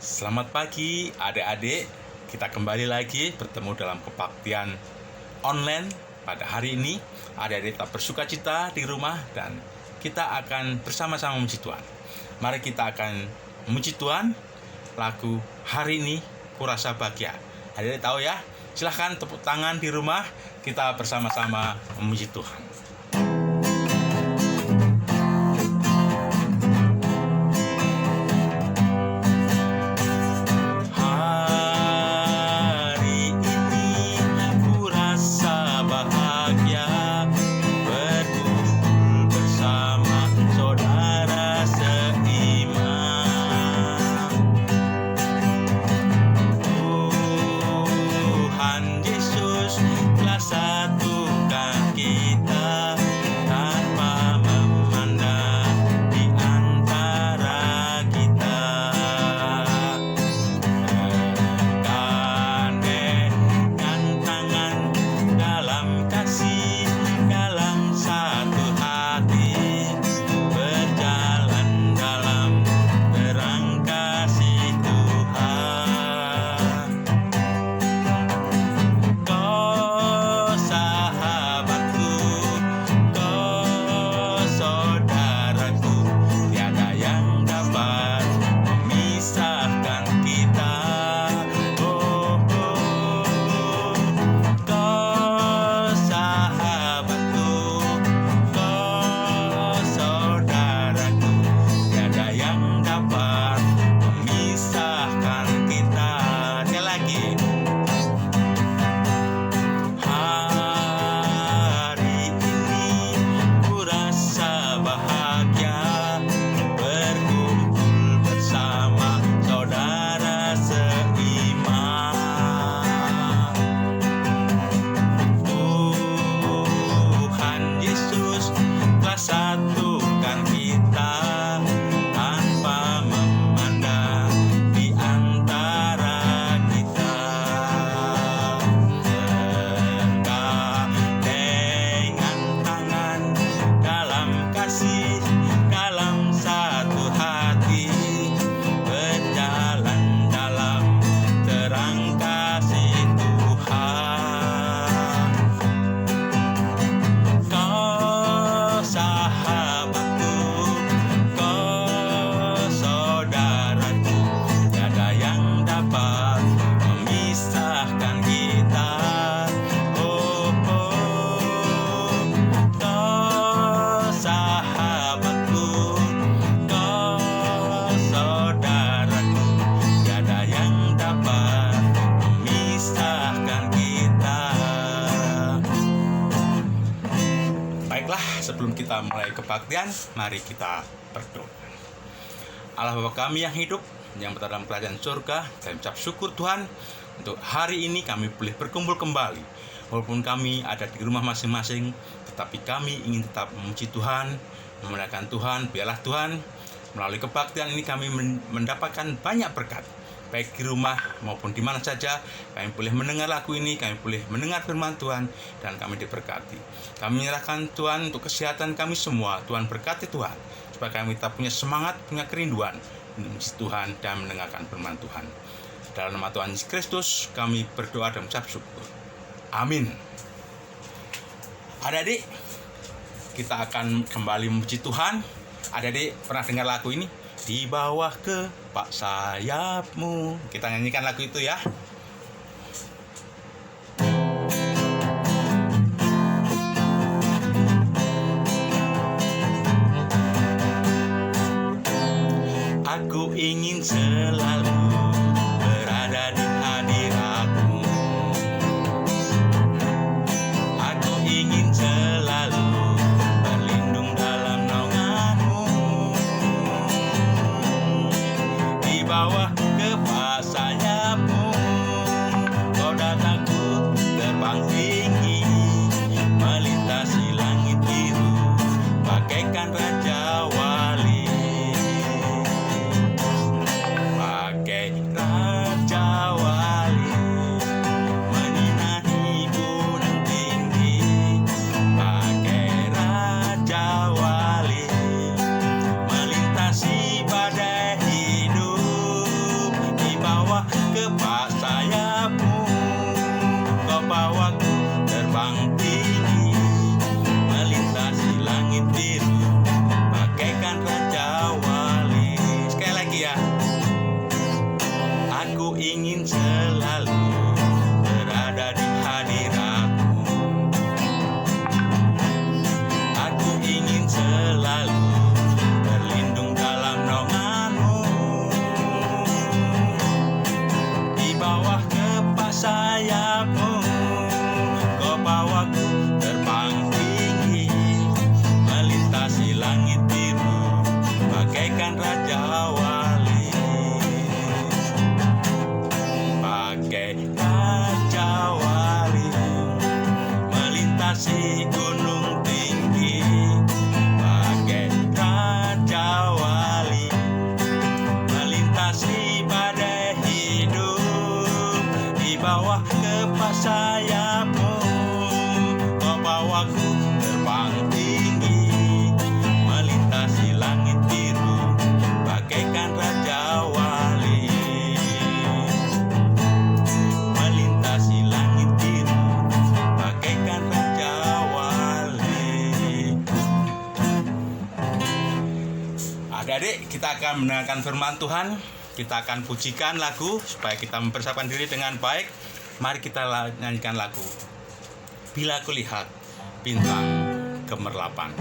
Selamat pagi adik-adik, kita kembali lagi bertemu dalam kebaktian online pada hari ini. Adik-adik tetap bersuka cita di rumah dan kita akan bersama-sama memuji Tuhan. Mari kita akan memuji Tuhan, lagu hari ini Kurasa Bahagia. Adik-adik tahu ya, silahkan tepuk tangan di rumah, kita bersama-sama memuji Tuhan. Sebelum kita mulai kebaktian, mari kita berdoa. Allah Bapa kami yang hidup, yang berada dalam kerajaan surga, kami ucap syukur Tuhan untuk hari ini kami boleh berkumpul kembali. Walaupun kami ada di rumah masing-masing, tetapi kami ingin tetap memuji Tuhan, memuliakan Tuhan. Biarlah Tuhan, melalui kebaktian ini kami mendapatkan banyak berkat, baik di rumah maupun di mana saja. Kami boleh mendengar lagu ini, kami boleh mendengar firman Tuhan, dan kami diberkati. Kami menyerahkan Tuhan untuk kesehatan kami semua. Tuhan berkati Tuhan, supaya kami tetap punya semangat, punya kerinduan memuji Tuhan dan mendengarkan firman Tuhan. Dalam nama Tuhan Yesus Kristus kami berdoa dan mengucap syukur. Amin. Adik-adik, kita akan kembali memuji Tuhan. Adik-adik pernah dengar lagu ini? Di bawah kepak sayapmu. Kita nyanyikan lagu itu ya. Aku ingin selalu berada di hadirat-Mu. Aku ingin selalu berlindung dalam naungan-Mu. Di bawah kepak sayap-Mu, Kau datangku terbang tinggi, melintasi langit biru, bagaikan Raja Wali. Raja Wali menyinahi gunung tinggi, bagai Raja Wali melintasi badai hidup. Adik-adik, kita akan mendengarkan firman Tuhan. Kita akan pujikan lagu supaya kita mempersiapkan diri dengan baik. Mari kita nyanyikan lagu Bila Kulihat Bintang Gemerlapan.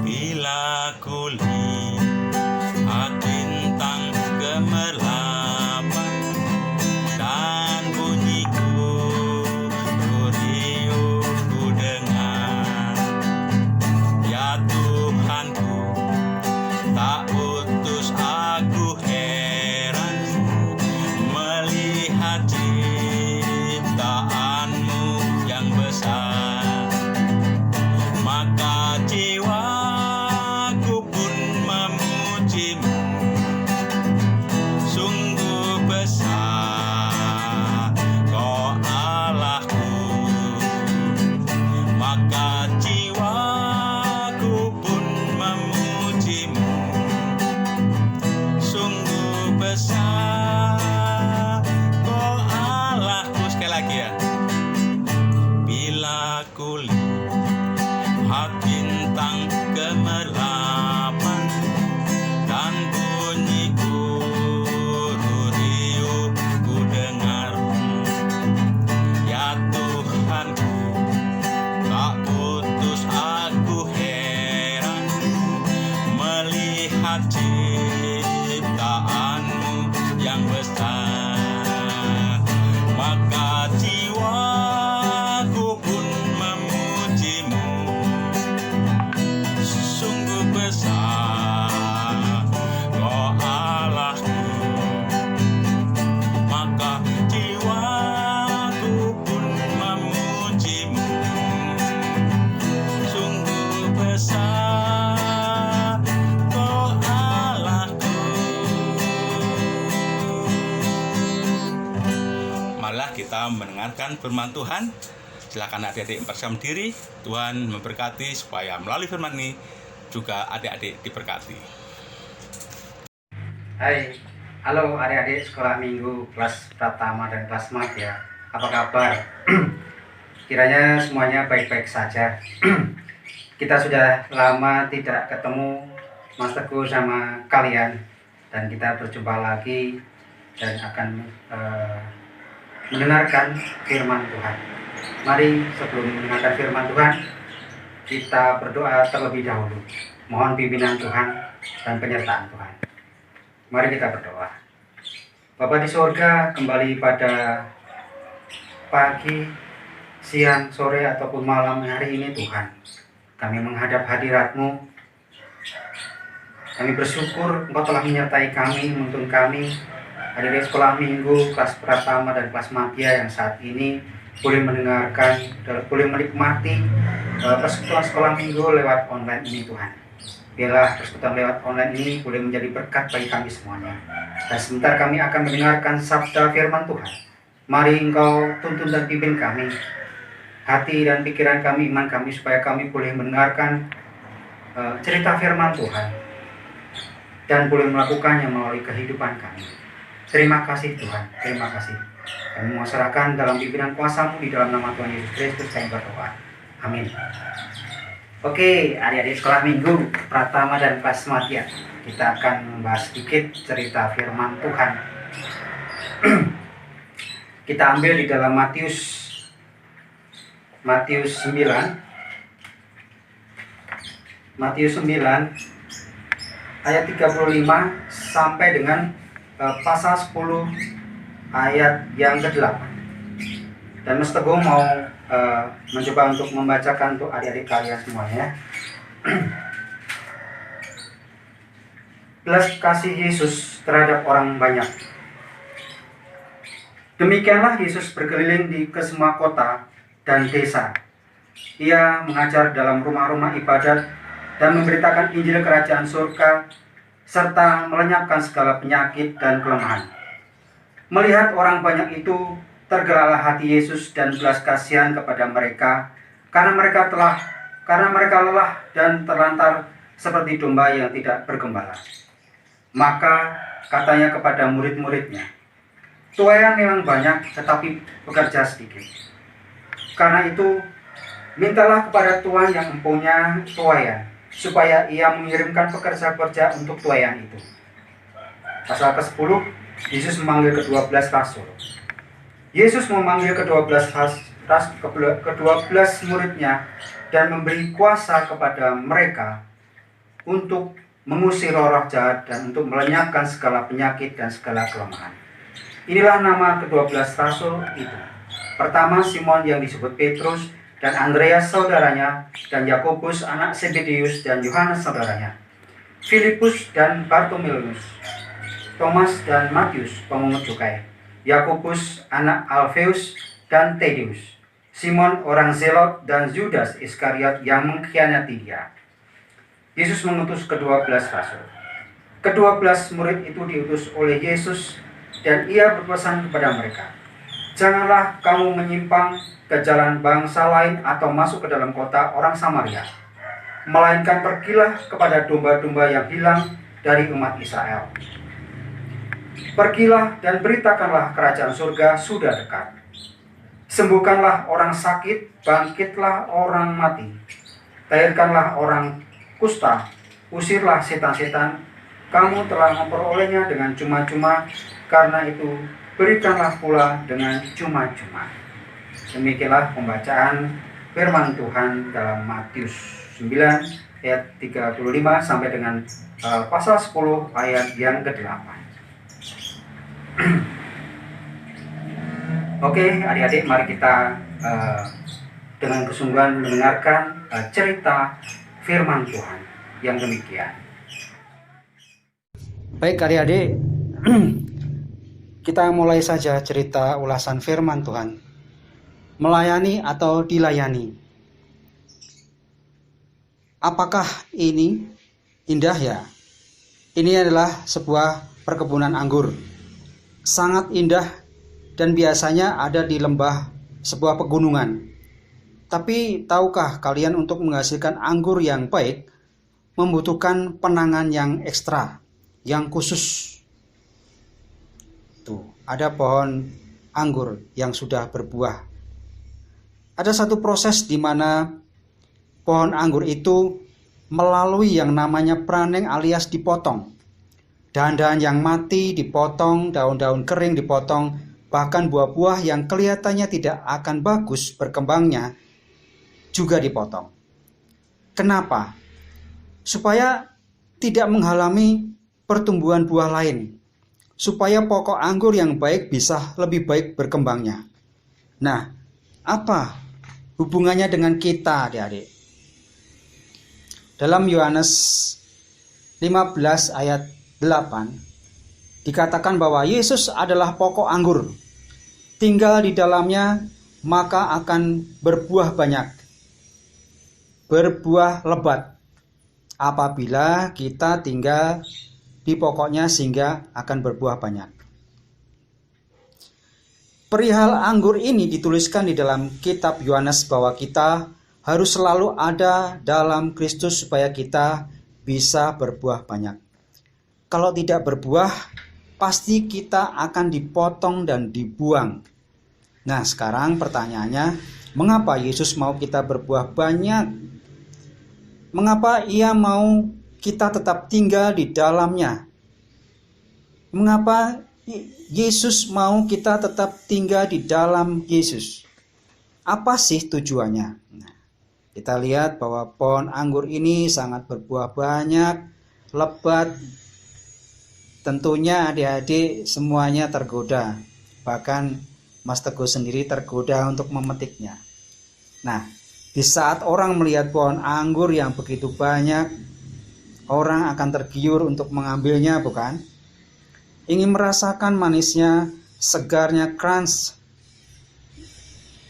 Bila kulihat bintang gemerlapan dan bunyi guriu ku dengar, ya Tuhanku, tak putus aku heran melihat ciptaanmu yang besar. Maka jiwaku pun memujimu, sungguh besar Kau Allahku. Maka jiwaku pun memujimu, sungguh besar Kau Allahku. Sekali lagi ya. Bila kulihat bintang gemerlapan dan bunyi guriu ku dengar, ya Tuhanku, tak putus aku heran melihat ciptaanmu yang besar. Maka jiwaku pun memujimu, sungguh besar Kau Allahku. Maka jiwaku pun memujimu, sungguh besar Kau Allahku. Marilah kita mendengarkan firman Tuhan. Silakan adik-adik mempersiapkan diri. Tuhan memberkati supaya melalui firman ini juga adik-adik diberkati. Hai, halo adik-adik sekolah minggu kelas Pratama dan kelas Madya. Apa kabar? Kiranya semuanya baik-baik saja. Kita sudah lama tidak ketemu Mas Teguh sama kalian, dan kita berjumpa lagi dan akan mendengarkan firman Tuhan. Mari sebelum mendengarkan firman Tuhan, kita berdoa terlebih dahulu. Mohon pimpinan Tuhan dan penyertaan Tuhan. Mari kita berdoa. Bapa di surga, kembali pada pagi, siang, sore, ataupun malam hari ini Tuhan, kami menghadap hadirat-Mu. Kami bersyukur Engkau telah menyertai kami, menuntun kami, adik-adik sekolah minggu, kelas Pratama dan kelas Madya yang saat ini boleh mendengarkan, boleh menikmati persekutuan sekolah minggu lewat online ini Tuhan. Biarlah persekutuan lewat online ini boleh menjadi berkat bagi kami semuanya. Dan sebentar kami akan mendengarkan sabda firman Tuhan. Mari Engkau tuntun dan pimpin kami, hati dan pikiran kami, iman kami, supaya kami boleh mendengarkan cerita firman Tuhan dan boleh melakukannya melalui kehidupan kami. Terima kasih Tuhan, terima kasih. Kami menyerahkan dalam pimpinan kuasa-Mu, di dalam nama Tuhan Yesus Kristus kami berdoa. Amin. Oke, adik-adik sekolah minggu Pratama dan kelas Madya, kita akan membahas sedikit cerita firman Tuhan. Kita ambil di dalam Matius 9 ayat 35 sampai dengan pasal 10 ayat yang ke-8. Dan Mas Teguh mau mencoba untuk membacakan untuk adik-adik kalian semuanya. Belas kasih Yesus terhadap orang banyak. Demikianlah Yesus berkeliling ke semua kota dan desa. Ia mengajar dalam rumah-rumah ibadat dan memberitakan Injil Kerajaan Surga, serta melenyapkan segala penyakit dan kelemahan. Melihat orang banyak itu, tergeraklah hati Yesus dan belas kasihan kepada mereka, karena mereka lelah dan terlantar seperti domba yang tidak bergembala. Maka katanya kepada murid-muridnya, "Tuaian memang banyak, tetapi pekerja sedikit. Karena itu, mintalah kepada Tuhan yang mempunyai tuaian, supaya ia mengirimkan pekerja-pekerja untuk tuaian itu." Pasal ke-10, Yesus memanggil ke-12 rasul. Yesus memanggil ke-12 muridnya dan memberi kuasa kepada mereka untuk mengusir roh jahat dan untuk melenyapkan segala penyakit dan segala kelemahan. Inilah nama ke-12 rasul itu. Pertama, Simon yang disebut Petrus, dan Andreas saudaranya, dan Yakobus anak Zebedeus, dan Yohanes saudaranya, Filipus dan Bartolomeus, Thomas dan Matius pemungut cukai, Yakobus anak Alfeus dan Tadeus, Simon orang Zelot, dan Judas Iskariot yang mengkhianati dia. Yesus mengutus ke-12 rasul. Ke-12 murid itu diutus oleh Yesus, dan ia berpesan kepada mereka, "Janganlah kamu menyimpang ke jalan bangsa lain atau masuk ke dalam kota orang Samaria, melainkan pergilah kepada domba-domba yang hilang dari umat Israel. Pergilah dan beritakanlah kerajaan surga sudah dekat. Sembuhkanlah orang sakit, bangkitlah orang mati, tahirkanlah orang kusta, usirlah setan-setan. Kamu telah memperolehnya dengan cuma-cuma, karena itu berikanlah pula dengan cuma-cuma." Demikianlah pembacaan firman Tuhan dalam Matius 9 ayat 35 sampai dengan pasal 10 ayat yang ke-8. Oke, adik-adik, mari kita dengan kesungguhan mendengarkan cerita firman Tuhan yang demikian. Baik adik-adik, kita mulai saja cerita ulasan firman Tuhan. Melayani atau dilayani. Apakah ini indah ya? Ini adalah sebuah perkebunan anggur. Sangat indah dan biasanya ada di lembah sebuah pegunungan. Tapi tahukah kalian untuk menghasilkan anggur yang baik membutuhkan penanganan yang ekstra, yang khusus. Tuh, ada pohon anggur yang sudah berbuah. Ada satu proses di mana pohon anggur itu melalui yang namanya praneng alias dipotong. Dahan-dahan yang mati dipotong, daun-daun kering dipotong, bahkan buah-buah yang kelihatannya tidak akan bagus berkembangnya juga dipotong. Kenapa? Supaya tidak menghalangi pertumbuhan buah lain. Supaya pokok anggur yang baik bisa lebih baik berkembangnya. Nah, apa hubungannya dengan kita, adik-adik? Dalam Yohanes 15 ayat 8 dikatakan bahwa Yesus adalah pokok anggur. Tinggal di dalamnya maka akan berbuah banyak, berbuah lebat. Apabila kita tinggal di pokoknya sehingga akan berbuah banyak. Perihal anggur ini dituliskan di dalam kitab Yohanes bahwa kita harus selalu ada dalam Kristus supaya kita bisa berbuah banyak. Kalau tidak berbuah, pasti kita akan dipotong dan dibuang. Nah, sekarang pertanyaannya, mengapa Yesus mau kita berbuah banyak? Mengapa Ia mau kita tetap tinggal di dalamnya? Mengapa Yesus mau kita tetap tinggal di dalam Yesus? Apa sih tujuannya? Nah, kita lihat bahwa pohon anggur ini sangat berbuah banyak, lebat. Tentunya adik-adik semuanya tergoda. Bahkan Mas Teguh sendiri tergoda untuk memetiknya. Nah, di saat orang melihat pohon anggur yang begitu banyak, orang akan tergiur untuk mengambilnya, bukan? Ingin merasakan manisnya, segarnya, crunch.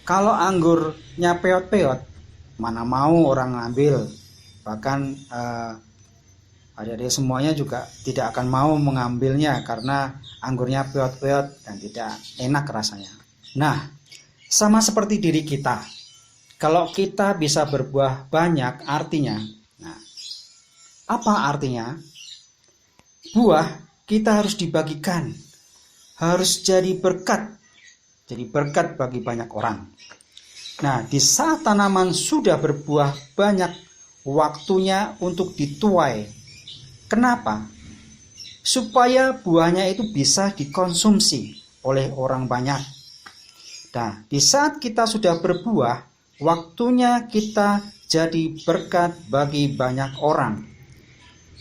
Kalau anggurnya peot-peot, mana mau orang ngambil. Bahkan adik-adik semuanya juga tidak akan mau mengambilnya karena anggurnya peot-peot dan tidak enak rasanya. Nah, sama seperti diri kita. Kalau kita bisa berbuah banyak, artinya, nah, apa artinya? buah kita harus dibagikan, harus jadi berkat bagi banyak orang. Nah, di saat tanaman sudah berbuah banyak, waktunya untuk dituai. Kenapa? Supaya buahnya itu bisa dikonsumsi oleh orang banyak. Nah, di saat kita sudah berbuah, waktunya kita jadi berkat bagi banyak orang.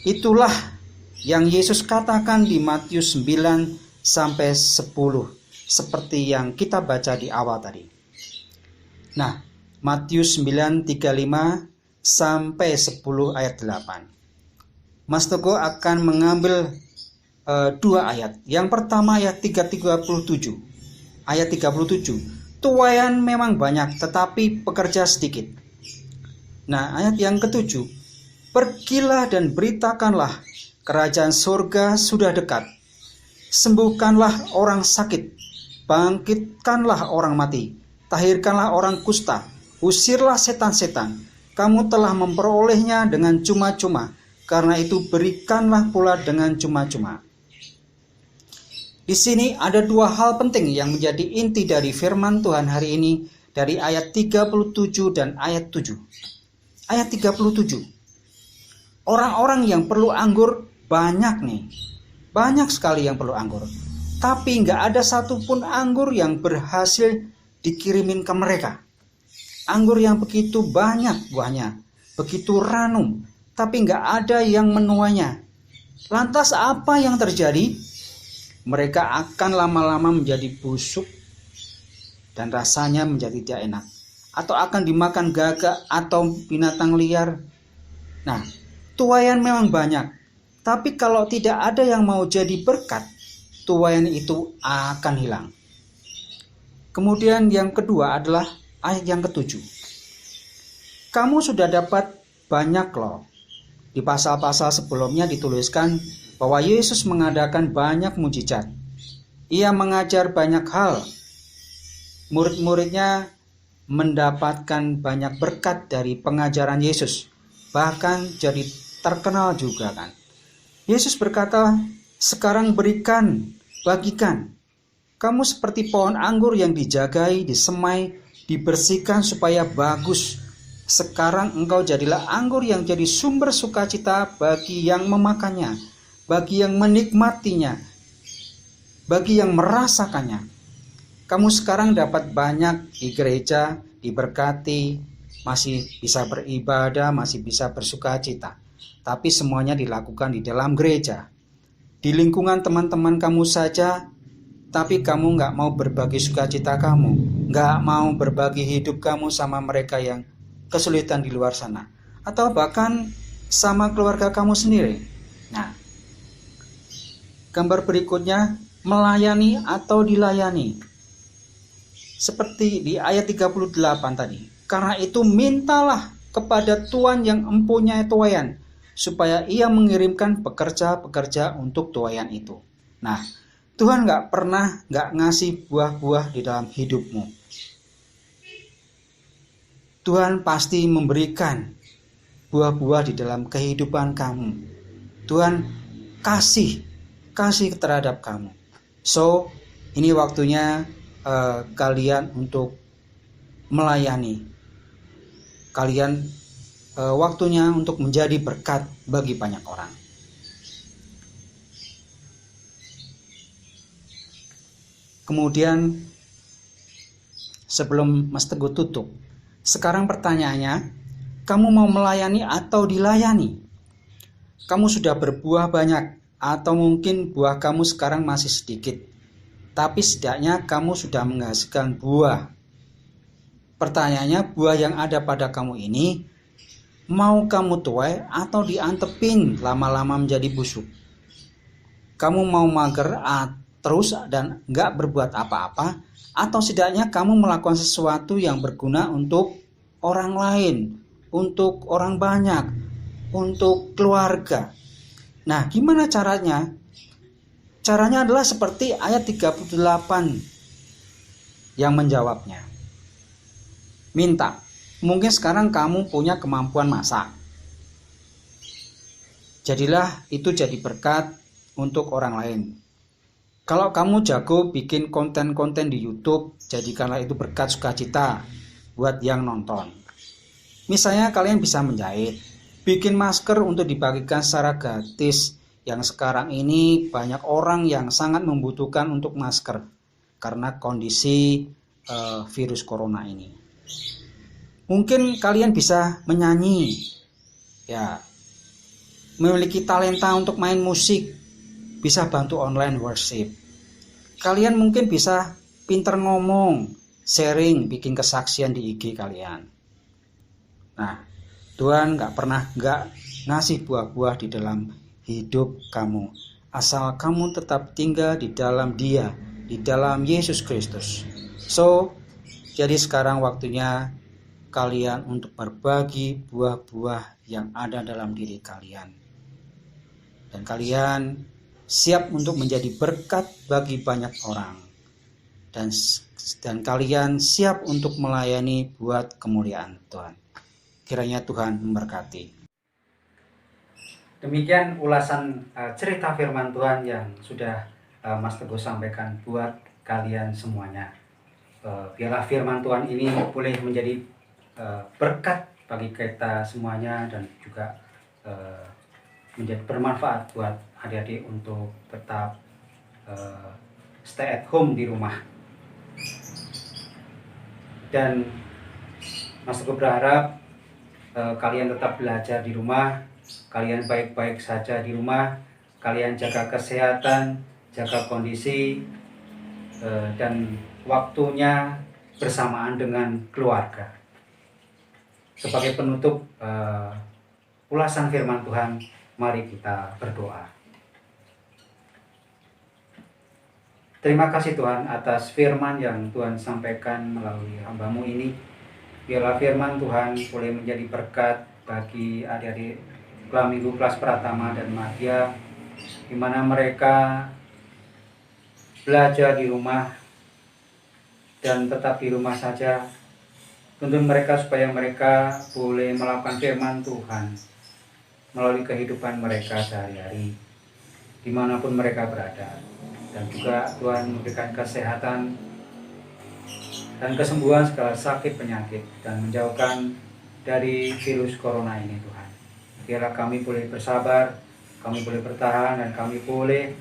Itulah yang Yesus katakan di Matius 9 sampai 10, seperti yang kita baca di awal tadi. Nah, Matius 9:35 sampai 10 ayat 8. Mas Teguh akan mengambil dua ayat. Yang pertama ayat 37. Ayat 37. Tuaian memang banyak, tetapi pekerja sedikit. Nah, ayat yang ketujuh. Pergilah dan beritakanlah, kerajaan surga sudah dekat. Sembuhkanlah orang sakit, bangkitkanlah orang mati, tahirkanlah orang kusta, usirlah setan-setan. Kamu telah memperolehnya dengan cuma-cuma, karena itu berikanlah pula dengan cuma-cuma. Di sini ada dua hal penting yang menjadi inti dari firman Tuhan hari ini dari ayat 37 dan ayat 7. Ayat 37. Orang-orang yang perlu anggur banyak nih. Banyak sekali yang perlu anggur. Tapi nggak ada satupun anggur yang berhasil dikirimin ke mereka. Anggur yang begitu banyak buahnya, begitu ranum, tapi nggak ada yang menuainya. Lantas apa yang terjadi? Mereka akan lama-lama menjadi busuk dan rasanya menjadi tidak enak. Atau akan dimakan gagak atau binatang liar. Nah, tuaian memang banyak. Tapi kalau tidak ada yang mau jadi berkat, tuaian itu akan hilang. Kemudian yang kedua adalah ayat yang ketujuh. Kamu sudah dapat banyak loh. Di pasal-pasal sebelumnya dituliskan bahwa Yesus mengadakan banyak mujizat. Ia mengajar banyak hal. Murid-muridnya mendapatkan banyak berkat dari pengajaran Yesus. Bahkan jadi terkenal juga kan. Yesus berkata, sekarang berikan, bagikan. Kamu seperti pohon anggur yang dijagai, disemai, dibersihkan supaya bagus. Sekarang engkau jadilah anggur yang jadi sumber sukacita bagi yang memakannya, bagi yang menikmatinya, bagi yang merasakannya. Kamu sekarang dapat banyak di gereja, diberkati, masih bisa beribadah, masih bisa bersukacita. Tapi semuanya dilakukan di dalam gereja. Di lingkungan teman-teman kamu saja, tapi kamu nggak mau berbagi sukacita kamu, nggak mau berbagi hidup kamu sama mereka yang kesulitan di luar sana, atau bahkan sama keluarga kamu sendiri. Nah, gambar berikutnya, melayani atau dilayani. Seperti di ayat 38 tadi. Karena itu mintalah kepada Tuhan yang mempunyai tuaian, supaya ia mengirimkan pekerja-pekerja untuk tuaian itu. Nah, Tuhan nggak pernah nggak ngasih buah-buah di dalam hidupmu. Tuhan pasti memberikan buah-buah di dalam kehidupan kamu. Tuhan kasih terhadap kamu. So, ini waktunya kalian untuk melayani. Kalian waktunya untuk menjadi berkat bagi banyak orang. Kemudian sebelum Mas Teguh tutup, sekarang pertanyaannya, kamu mau melayani atau dilayani? Kamu sudah berbuah banyak, atau mungkin buah kamu sekarang masih sedikit, tapi setidaknya kamu sudah menghasilkan buah. Pertanyaannya, buah yang ada pada kamu ini, mau kamu tuai atau diantepin lama-lama menjadi busuk? Kamu mau mager terus dan nggak berbuat apa-apa, atau setidaknya kamu melakukan sesuatu yang berguna untuk orang lain, untuk orang banyak, untuk keluarga. Nah, gimana caranya? Caranya adalah seperti ayat 38 yang menjawabnya. Minta. Mungkin sekarang kamu punya kemampuan masak. Jadilah itu jadi berkat untuk orang lain. Kalau kamu jago bikin konten-konten di YouTube, jadikanlah itu berkat sukacita buat yang nonton. Misalnya kalian bisa menjahit, bikin masker untuk dibagikan secara gratis. Yang sekarang ini banyak orang yang sangat membutuhkan untuk masker karena kondisi virus corona ini. Mungkin kalian bisa menyanyi, ya, memiliki talenta untuk main musik, bisa bantu online worship. Kalian mungkin bisa pinter ngomong, sharing, bikin kesaksian di IG kalian. Nah, Tuhan nggak ngasih buah-buah di dalam hidup kamu, asal kamu tetap tinggal di dalam Dia, di dalam Yesus Kristus. So, jadi sekarang waktunya kalian untuk berbagi buah-buah yang ada dalam diri kalian. Dan kalian siap untuk menjadi berkat bagi banyak orang. Dan kalian siap untuk melayani buat kemuliaan Tuhan. Kiranya Tuhan memberkati. Demikian ulasan cerita firman Tuhan yang sudah Mas Teguh sampaikan buat kalian semuanya. Biarlah firman Tuhan ini boleh menjadi berkat bagi kita semuanya dan juga menjadi bermanfaat buat adik-adik untuk tetap stay at home di rumah. Dan Mas Teguh berharap kalian tetap belajar di rumah, kalian baik-baik saja di rumah, kalian jaga kesehatan, jaga kondisi, dan waktunya bersamaan dengan keluarga. Sebagai penutup ulasan firman Tuhan, mari kita berdoa. Terima kasih Tuhan atas firman yang Tuhan sampaikan melalui hamba-Mu ini. Biarlah firman Tuhan boleh menjadi berkat bagi adik-adik kelas minggu kelas Pratama dan Madya, di mana mereka belajar di rumah dan tetap di rumah saja. Tuntun mereka supaya mereka boleh melakukan firman Tuhan melalui kehidupan mereka sehari-hari, dimanapun mereka berada. Dan juga Tuhan memberikan kesehatan dan kesembuhan segala sakit penyakit dan menjauhkan dari virus corona ini Tuhan. Biarlah kami boleh bersabar, kami boleh bertahan, dan kami boleh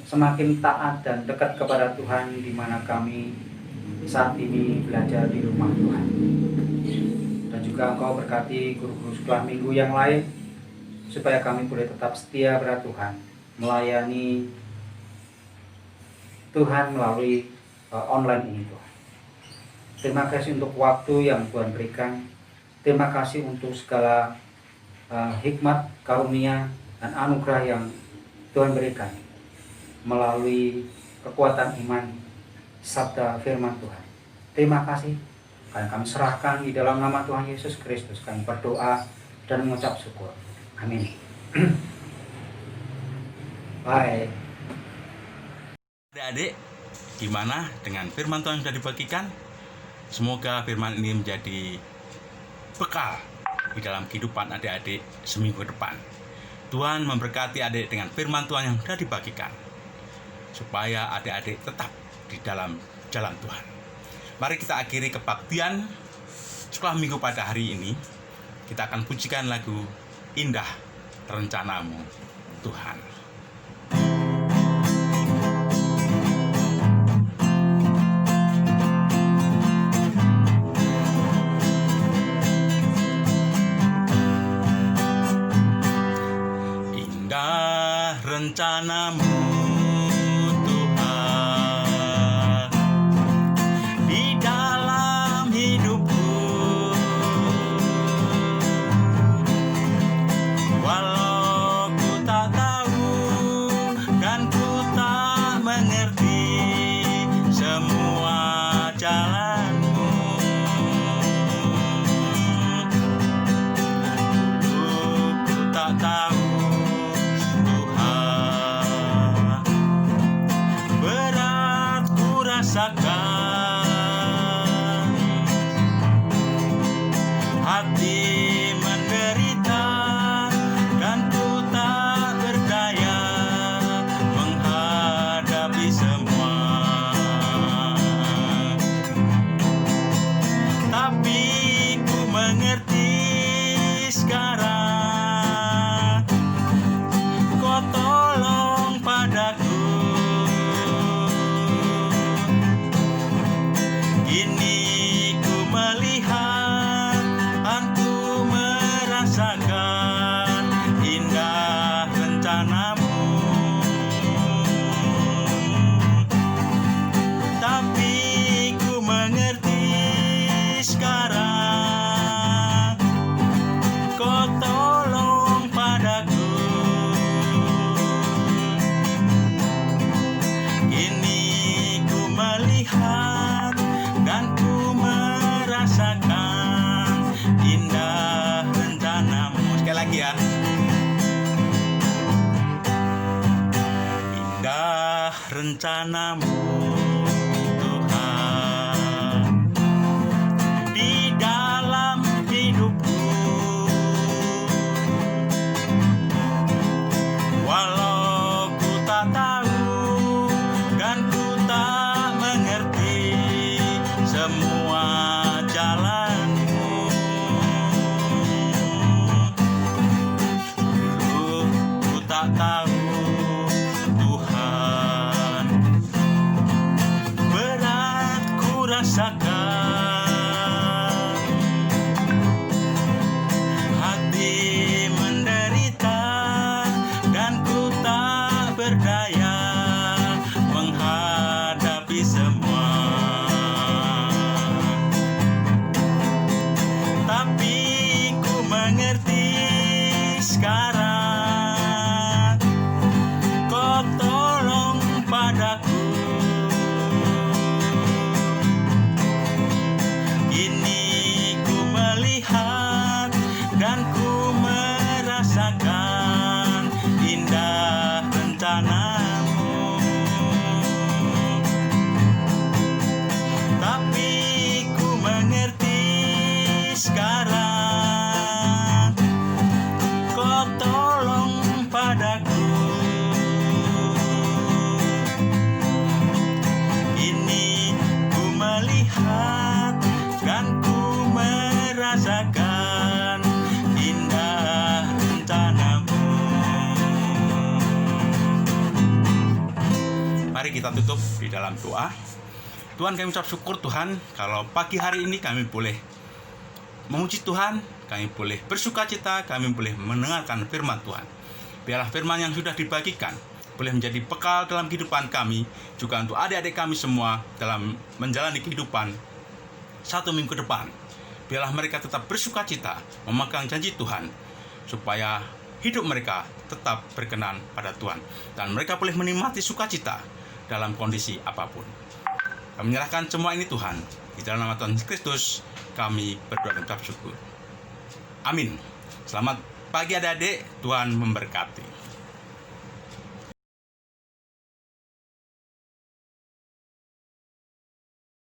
semakin taat dan dekat kepada Tuhan di mana kami saat ini belajar di rumah Tuhan. Dan juga Engkau berkati guru-guru sekolah minggu yang lain supaya kami boleh tetap setia pada Tuhan, melayani Tuhan melalui online ini Tuhan. Terima kasih untuk waktu yang Tuhan berikan. Terima kasih untuk segala hikmat, karunia, dan anugerah yang Tuhan berikan melalui kekuatan iman sabda firman Tuhan. Terima kasih. Kami serahkan di dalam nama Tuhan Yesus Kristus. Kami berdoa dan mengucap syukur. Amin. Bye. Adik-adik, gimana dengan firman Tuhan yang sudah dibagikan? Semoga firman ini menjadi bekal di dalam kehidupan adik-adik seminggu depan. Tuhan memberkati adik dengan firman Tuhan yang sudah dibagikan, supaya adik-adik tetap di dalam jalan Tuhan. Mari kita akhiri kebaktian sekolah minggu pada hari ini. Kita akan pujikan lagu Indah Rencanamu Tuhan. Indah rencanamu Tuhan di dalam hidupku, walau ku tak tahu dan ku tak mengerti semua jalanmu. Dulu ku tak tahu rasakan hati menderita dan ku tak berdaya. rencanamu. Tapi ku mengerti sekarang, Kau tolong padaku. Kini ku melihat dan ku merasakan indah rencanamu. Sekali lagi ya. Indah rencanamu, Tuhan, di dalam hidupku. Walau ku tak tahu dan ku tak mengerti semua jalanmu, dulu ku tak tahu Tuhan, berat ku rasakan, hati menderita dan ku tak berdaya menghadapi semua. Tapi ku mengerti sekarang, Kau tolong padaku. Kini ku melihat dan ku merasakan indah rencanamu. Tapi ku mengerti sekarang, Kau tolong padaku. Kini ku melihat dan ku merasakan indah rencanamu. Mari kita tutup di dalam doa. Tuhan, kami ucap syukur Tuhan, kalau pagi hari ini kami boleh memuji Tuhan, kami boleh bersuka cita, kami boleh mendengarkan firman Tuhan. Biarlah firman yang sudah dibagikan boleh menjadi bekal dalam kehidupan kami, juga untuk adik-adik kami semua dalam menjalani kehidupan 1 minggu ke depan. Biarlah mereka tetap bersuka cita, memegang janji Tuhan, supaya hidup mereka tetap berkenan pada Tuhan, dan mereka boleh menikmati sukacita dalam kondisi apapun. Kami menyerahkan semua ini Tuhan, di dalam nama Tuhan Kristus kami berdoa dan ucap syukur. Amin. Selamat pagi adik-adik, Tuhan memberkati.